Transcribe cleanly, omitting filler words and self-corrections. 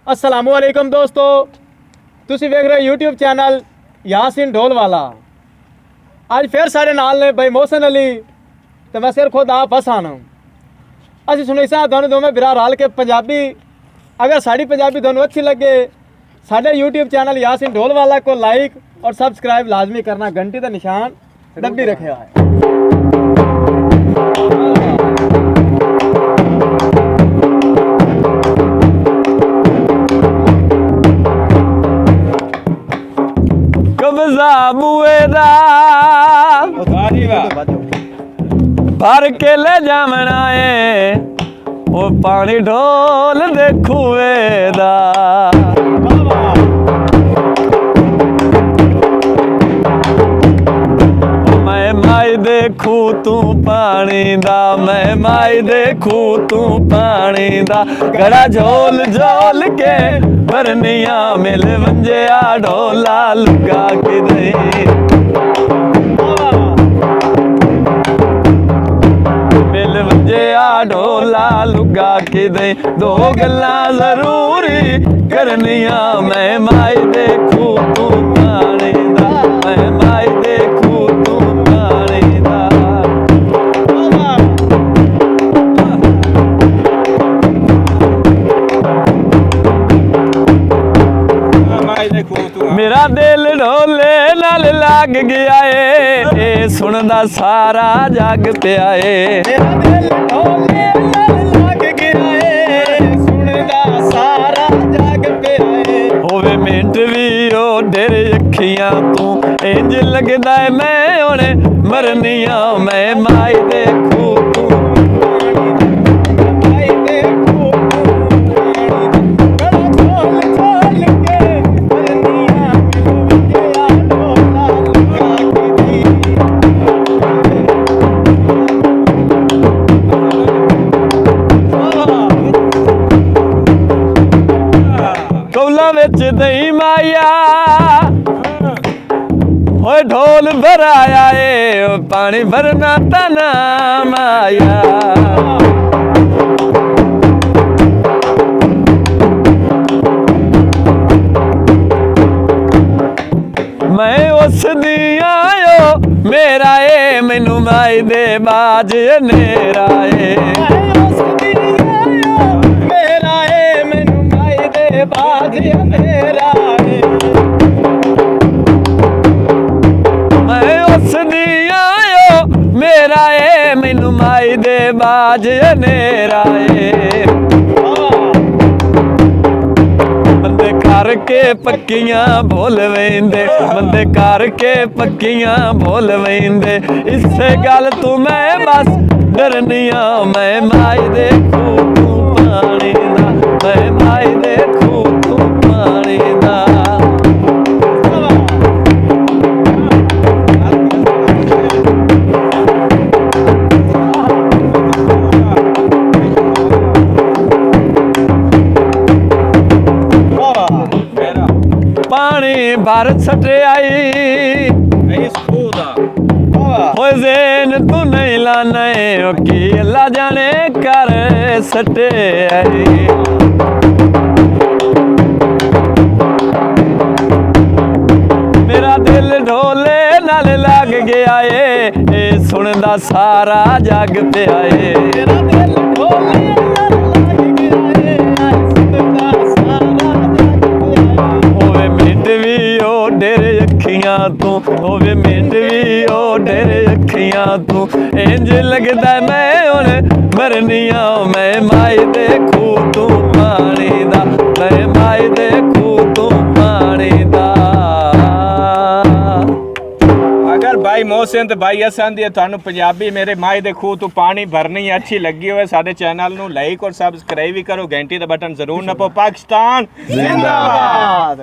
अस्सलामुअलैकुम दोस्तों, तुसी वेख रहे हो यूट्यूब चैनल यासीन ढोल वाला। आज फिर साढ़े नाल ने भाई मोहसिन अली तो मैं सिर खुद आप हसान असि सुनैसा दोनों दोवें बिरा रल के पंजाबी। अगर साड़ी पंजाबी दोनों अच्छी लगे साढ़े यूट्यूब चैनल यासीन ढोल वाला को लाइक और सब्सक्राइब लाजमी करना, घंटी का निशान डब्बी रखे हुआ है। कब्जा बुए दा भर के ले जामना है वो पानी ढोल दे खुए दा। मैं माई देखू तू पानी दा, मैं माई देखू तू पानी दा। गड़ा झोल झोल के भरनिया मिल वंजिया ढोला लुगा के दे। मिल वंजिया ढोला लुगा के दे। दो गल्लां जरूरी करनिया, मैं माई देखू तू पानी दा, मैं माई देखू तू पानी दा। मेरा दिल ढोले नाल लग गया है, सुनदा सारा जग पिया है। मेरा दिल ढोले नाल लग गया है, सुनदा सारा जग पिया है। होवे मिंट भी ओ डेरे अखियां तू इंज लगदा है मैं हुणे मरनिया, मैं माई देखू तू विच दही माया होए ढोल भराया है, पानी भरना तना माया। मैं उस दिया मेरा ए मैनू माई दे बाज नेरा है। मैं उस दिया मेरा ए मैनू माई दे बाज नेरा है। बंदे करके पक्कियां बोल वेंदे, बंदे करके पक्कियां बोल वेंदे। इससे गल तू मैं बस डरनिया, मैं माई देखू तू पानी दा, मैं माई देखू तू पानी दा। पानी भर सटियाई हो ज़ेन तू नहीं लाना है, की अल्लाह जाने कर सटे आई। मेरा दिल ढोले नाल लग गया है, सुनदा सारा जग पिया है। मेरा दिल ढोले डेरे अखियां तू होवे मिंट भी ओ डेरे अखियां तू इंज लगदा मैं हुणे मरनिया, मैं माई देखू तू पानी दा, मैं माई देखू तू पानी दा। अगर भाई मोहसिन ते भाई हसन दी तुहानू पंजाबी मेरे माई दे खूह तू पानी भरनी अच्छी लगी होवे साडे चैनल नू लाइक और सब्सक्राइब भी करो, घंटी दा बटन जरूर नपो। पाकिस्तान जिंदाबाद।